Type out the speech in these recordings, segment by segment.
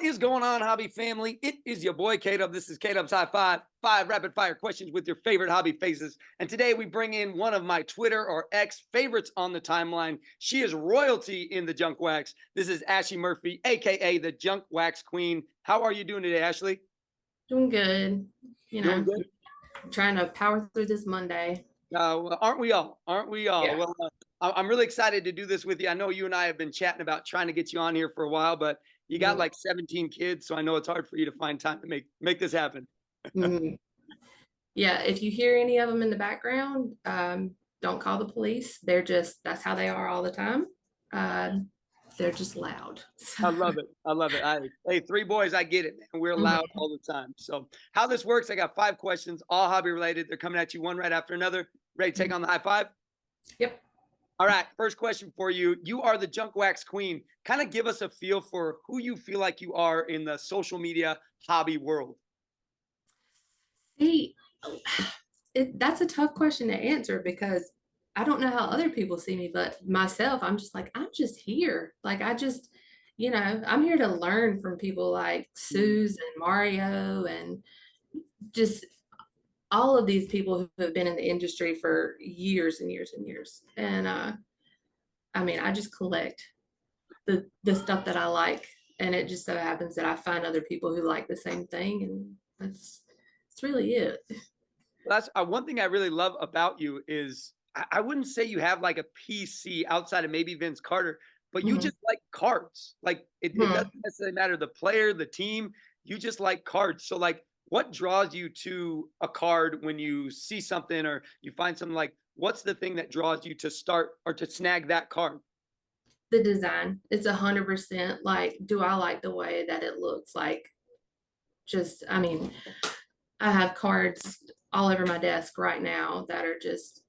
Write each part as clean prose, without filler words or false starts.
What is going on, hobby family? It is your boy Caleb. This is Caleb's High Five, 5 rapid fire questions with your favorite hobby faces. And today we bring in one of my Twitter or X favorites on the timeline. She is royalty in the junk wax. This is Ashley Murphy, aka the Junk Wax Queen. How are you doing today, Ashley? Doing good. You Doing know, good. trying to power through this Monday. Well, aren't we all? Aren't we all? Yeah. Well, I'm really excited to do this with you. I know you and I have been chatting about trying to get you on here for a while, but you got Mhm. like 17 kids, so I know it's hard for you to find time to make this happen. Mhm. Yeah. If you hear any of them in the background, don't call the police. That's how they are all the time. Uh, they're just loud. I love it. I love it. Hey, three boys, I get it, man. We're loud Mhm. all the time. So, how this works, I got 5 questions, all hobby related. They're coming at you one right after another. Ready to take on the high five? Yep. All right. First question for you. You are the junk wax queen. Kind of give us a feel for who you feel like you are in the social media hobby world. See, that's a tough question to answer because I don't know how other people see me, but myself, I'm just like, I'm just here. Like, I'm here to learn from people like Mhm. Suze and Mario and just all of these people who have been in the industry for years and years and years. And I mean, I just collect the stuff that I like, and it just so happens that I find other people who like the same thing, and that's really it. That's one thing I really love about you is I wouldn't say you have like a PC outside of maybe Vince Carter, but you Mhm. just like cards. Like it doesn't Mhm. necessarily matter the player, the team. You just like cards. So like, what draws you to a card when you see something or you find something like? What's the thing that draws you to start or to snag that card? The design, it's 100% like, do I like the way that it looks? Like, just, I mean, I have cards all over my desk right now that are just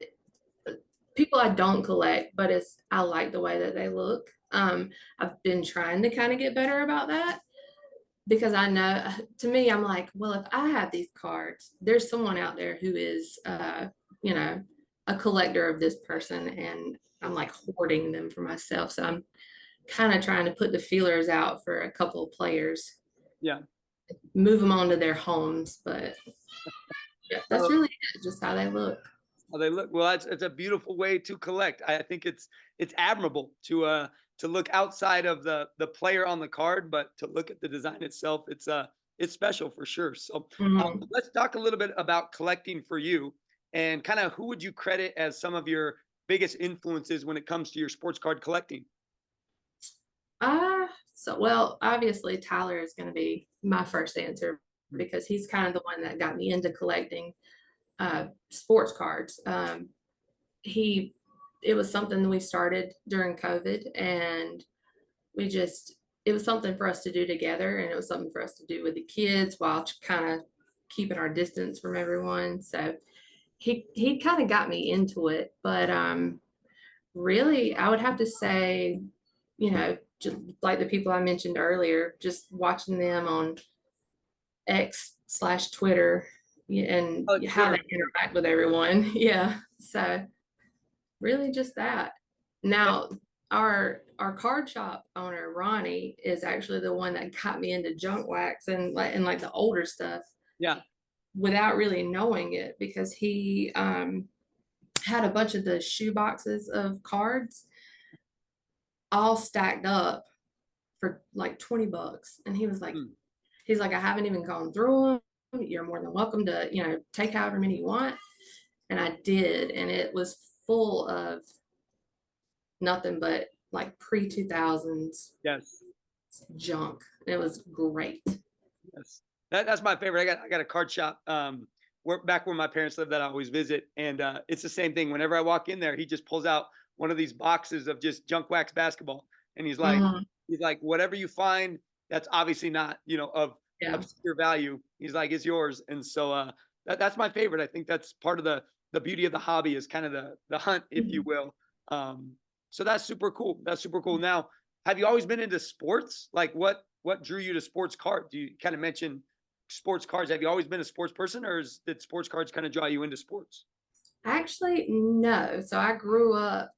people I don't collect, but I like the way that they look. I've been trying to kind of get better about that because I know, to me, I'm like, well, if I have these cards, there's someone out there who is, you know, a collector of this person, and I'm like hoarding them for myself. So I'm kind of trying to put the feelers out for a couple of players, Yeah. move them onto their homes. But yeah, that's really it, just how they look. Oh, they look well. It's a beautiful way to collect. I think it's admirable to look outside of the player on the card, but to look at the design itself. It's special for sure. So Mhm. let's talk a little bit about collecting for you, and kind of who would you credit as some of your biggest influences when it comes to your sports card collecting? Well, obviously Tyler is going to be my first answer Mm. because he's kind of the one that got me into collecting sports cards. He It was something that we started during COVID, and we just it was something for us to do together, and it was something for us to do with the kids while kind of keeping our distance from everyone. So he kind of got me into it, but really, I would have to say, just like the people I mentioned earlier, just watching them on X/Twitter and Oh, how they Twitter. interact with everyone. Yeah. So really just that. Now, our card shop owner, Ronnie, is actually the one that got me into junk wax and the older stuff Yeah. without really knowing it because he had a bunch of the shoe boxes of cards all stacked up for like $20. And Mm. he's like, I haven't even gone through them. You're more than welcome to, take however many you want. And I did. And it was full of nothing but like pre 2000s Yes. junk. It was great. Yes. That's my favorite. I got a card shop, where back where my parents lived that I always visit, and, it's the same thing. Whenever I walk in there, he just pulls out one of these boxes of just junk wax basketball, and Mhm. he's like, "Whatever you find that's obviously not, of Yeah. obscure value," he's like, "It's yours." And so, that's my favorite. I think that's part of the beauty of the hobby is kind of the hunt, if you Mhm. will. So that's super cool. That's super cool. Now, have you always been into sports? Like, what drew you to sports cards? You kind of mentioned sports cards. Have you always been a sports person, or did sports cards kind of draw you into sports? Actually, no. So I grew up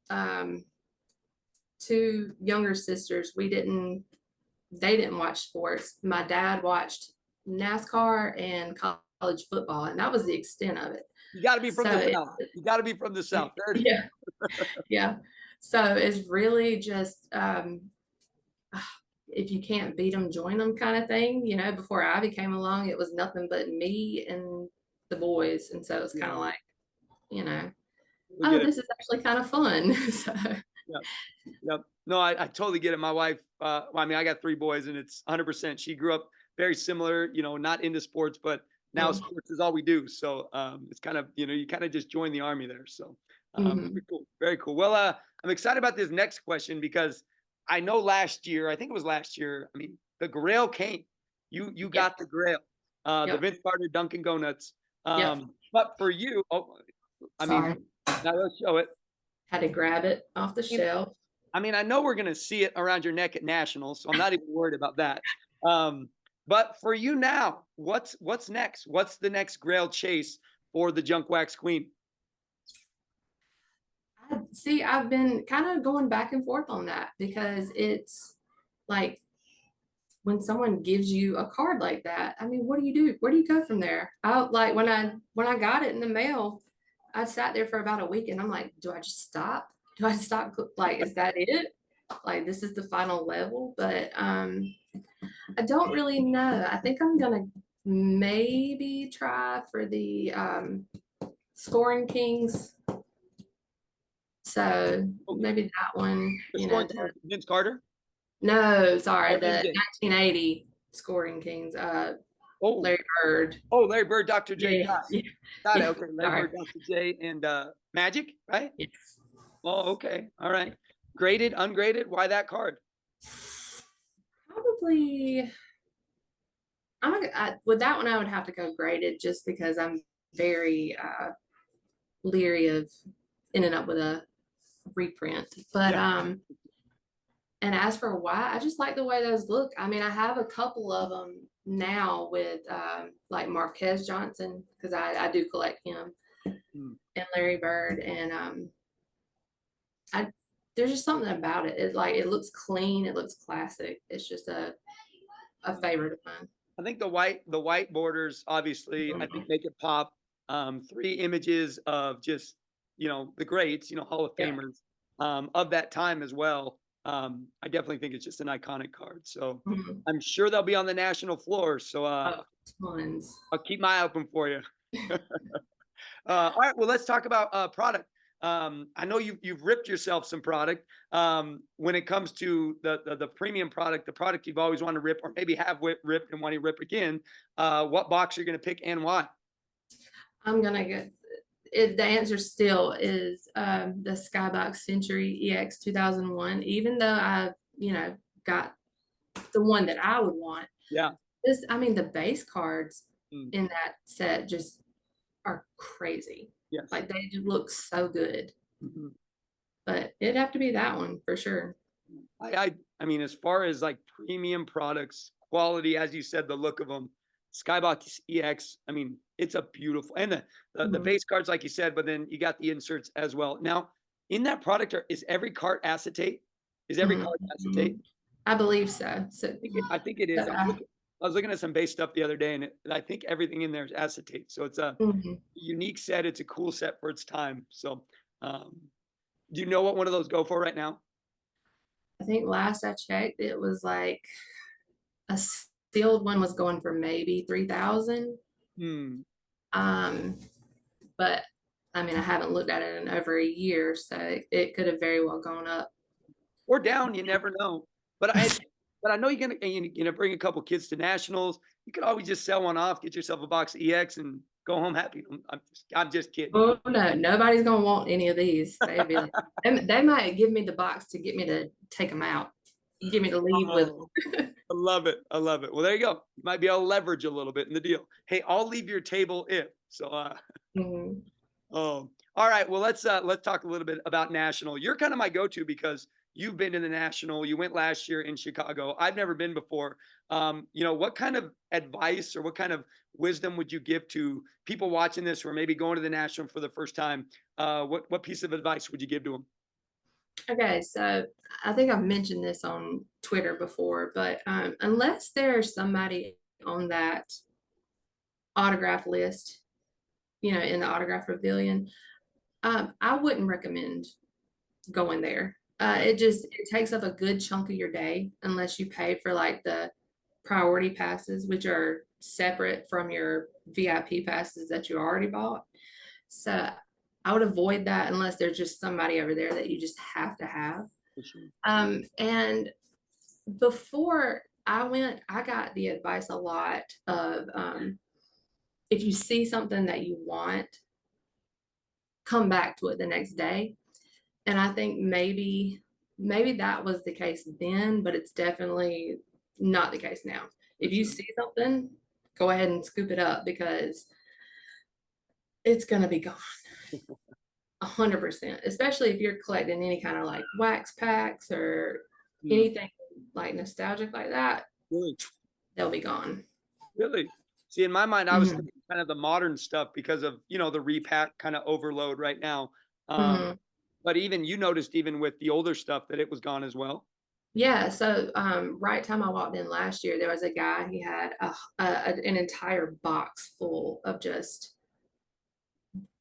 two younger sisters. We didn't they didn't watch sports. My dad watched NASCAR and college football, and that was the extent of it. You got to be from So the it, South. You got to be from the South. There it is. yeah, yeah. So it's really just if you can't beat them, join them kind of thing. You know, before Ivy came along, it was nothing but me and the boys, and so it's kind of Yeah, like, you know, we oh, get it. this is actually kind of fun. So Yep. Yep. No, I totally get it. My wife, well, I mean, I got 3 boys and it's 100%. She grew up very similar, not into sports, but now mm, sports is all we do. So it's kind of, you kind of just join the army there. So mhm. very cool. Very cool. Well, I'm excited about this next question because I know last year, I think it was last year, I mean, the Grail came. You Yes, got the Grail, the yep, Vince Carter Dunkin' Donuts. yep. But for you, oh, I mean, Sorry, now let's show it. had to grab it off the shelf. I mean, I know we're gonna see it around your neck at nationals, so I'm not even worried about that. Um, but for you now, what's next? What's the next Grail chase for the Junk Wax Queen? See, I've been kind of going back and forth on that because it's like when someone gives you a card like that, I mean, what do you do? Where do you go from there? I like when I got it in the mail, I sat there for about a week and I'm like, do I just stop? Do I stop? Like, is that it? Like, this is the final level, but I don't really know. I think I'm gonna maybe try for the scoring kings. So Okay, maybe that one, the scoring team, Vince Carter. no, sorry, Oh, the MJ. 1980 scoring kings, Oh, Larry Bird. oh, Larry Bird, Dr. J. Yeah, Got it. yeah, Got it. yeah, Okay, Larry sorry. Bird, Dr. J, and Magic, right? Yes. Oh, okay, all right. Graded, ungraded. Why that card? Probably, with that one, I would have to go graded just because I'm very leery of ending up with a reprint. But Yeah. and as for why, I just like the way those look. I mean, I have a couple of them now with like Marquez Johnson because I do collect him Hmm. and Larry Bird, and I there's just something about it. It like it looks clean, it looks classic. It's just a favorite of mine. I think the white borders obviously I think make it pop. 3 images of just the greats, Hall of Yep. Famers of that time as well. I definitely think it's just an iconic card. So Mhm. I'm sure they'll be on the national floor. So Oh, tons. I'll keep my eye open for you. All right, well, let's talk about product. I know you've ripped yourself some product when it comes to the premium product, the product you've always wanted to rip, or maybe have ripped and want to rip again. What box you're going to pick and why? I'm gonna get it. The answer still is the Skybox Century EX 2001. Even though I've got the one that I would want, Yeah. this I mean the base cards Mm, in that set just are crazy. yes. Like they just look so good. Mhm. But it'd have to be that one for sure. I mean, as far as like premium products, quality, as you said, the look of them, Skybox EX. I mean, it's a beautiful and the Mhm. base cards, like you said, but then you got the inserts as well. Now, in that product, is every card acetate? Is every Mhm. card acetate? Mhm. I believe so. So, I think it is. I was looking at some base stuff the other day, and I think everything in there is acetate. So it's a mhm. unique set. It's a cool set for its time. So, um, do you know what one of those go for right now? I think last I checked, it was like a sealed one was going for maybe 3,000. Hmm. Um, but I mean, I haven't looked at it in over a year, so it could have very well gone up. Or down, you never know. But I know you're gonna bring a couple kids to nationals. You could always just sell one off, get yourself a box of EX, and go home happy. I'm just kidding. Oh no, nobody's gonna want any of these. They'd be like, they might give me the box to get me to take them out. Give me to leave with Oh, I love it. I love it. Well, there you go. You might be able to leverage a little bit in the deal. Hey, I'll leave your table if so. them. Oh, all right. Well, let's talk a little bit about national. You're kind of my go-to because you've been to the national. You went last year in Chicago. I've never been before. What kind of advice or what kind of wisdom would you give to people watching this who are maybe going to the national for the first time? What piece of advice would you give to them? Okay, so I think I've mentioned this on Twitter before, but unless there's somebody on that autograph list, in the autograph pavilion, I wouldn't recommend going there. It takes up a good chunk of your day unless you pay for like the priority passes, which are separate from your VIP passes that you already bought. So I would avoid that unless there's just somebody over there that you just have to have. For sure. And before I went, I got the advice a lot of if you see something that you want, come back to it the next day. And I think maybe that was the case then, but it's definitely not the case now. If you see something, go ahead and scoop it up because it's gonna be gone. 100%, especially if you're collecting any kind of like wax packs or anything like nostalgic like that, Really? they'll be gone. Really? See, in my mind, I was Mhm. thinking kind of the modern stuff because of, the repack kind of overload right now. Mhm. But even you noticed even with the older stuff that it was gone as well. Yeah, so right time I walked in last year, there was a guy, he had an entire box full of just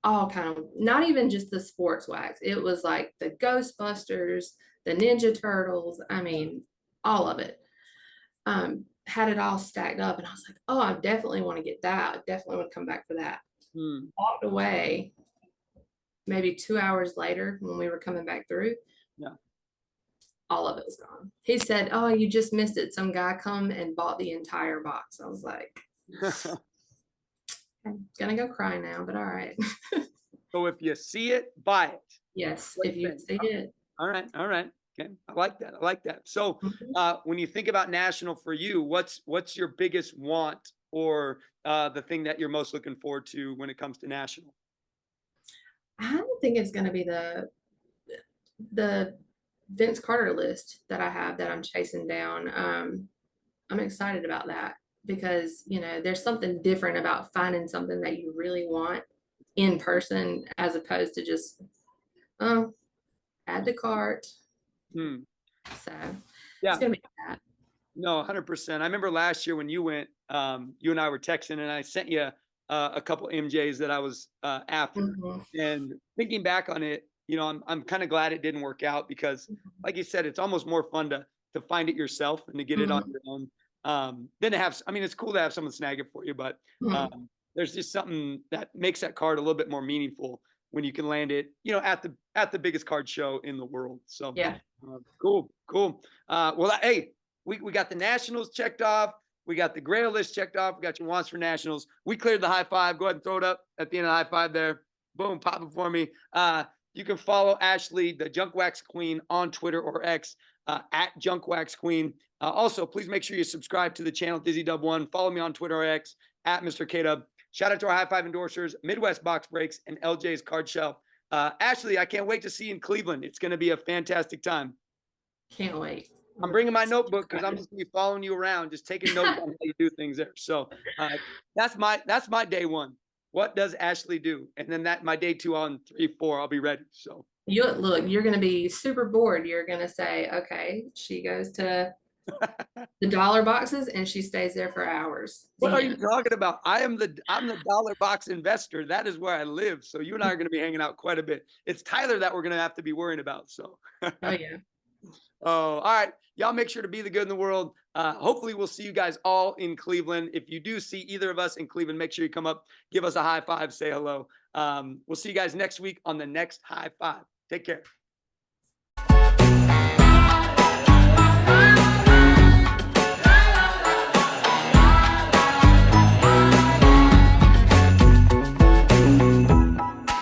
all kind of, not even just the sports wax. It was like the Ghostbusters, the Ninja Turtles, I mean, all of it. Had it all stacked up, and I was like, oh, I definitely want to get that. I definitely want to come back for that. Hmm. Walked away maybe 2 hours later when we were coming back through, Yeah. all of it was gone. He said, oh, you just missed it. Some guy come and bought the entire box. I was like, I'm gonna go cry now, but all right. So if you see it, buy it. Yes, Great if you thing. see it. All right. All right. Okay. I like that. I like that. So Mhm. when you think about national for you, what's your biggest want or the thing that you're most looking forward to when it comes to national? I don't think it's gonna be the Vince Carter list that I have that I'm chasing down. I'm excited about that because, there's something different about finding something that you really want in person as opposed to just, oh, add to cart. Hmm. So it's Yeah. gonna be that. No, 100%. I remember last year when you went, you and I were texting, and I sent you a couple MJs that I was after. Mhm. And thinking back on it, I'm kind of glad it didn't work out because, like you said, it's almost more fun to find it yourself and to get it on Mhm. your own. Than to have. I mean, it's cool to have someone snag it for you, but Mhm. there's just something that makes that card a little bit more meaningful when you can land it, at the biggest card show in the world. So Yeah. cool, cool. Well, hey, we got the nationals checked off. We got the Grail list checked off. We got your wants for nationals. We cleared the high five. Go ahead and throw it up at the end of the high five there. Boom, pop it for me. You can follow Ashley, the Junk Wax Queen, on Twitter or X at Junk Wax Queen. Also, please make sure you subscribe to the channel Dizzy Dub One. Follow me on Twitter or X at Mr. K Dub. Shout out to our high five endorsers, Midwest Box Breaks, and LJ's Card Shelf. Ashley, I can't wait to see you in Cleveland. It's going to be a fantastic time. Can't wait. I'm bringing my notebook because I'm just gonna be following you around, just taking notes on how you do things there. So that's my day one. What does Ashley do? And then that my day two on 3, 4, I'll be ready. So You're gonna be super bored. You're gonna say, okay, she goes to the dollar boxes and she stays there for hours. what The are you end. talking about? I'm the dollar box investor. That is where I live. So you and I are gonna be hanging out quite a bit. It's Tyler that we're gonna have to be worrying about. So Oh yeah. oh, all right. Y'all make sure to be the good in the world. Hopefully, we'll see you guys all in Cleveland. If you do see either of us in Cleveland, make sure you come up, give us a high five, say hello. We'll see you guys next week on the next high five. Take care.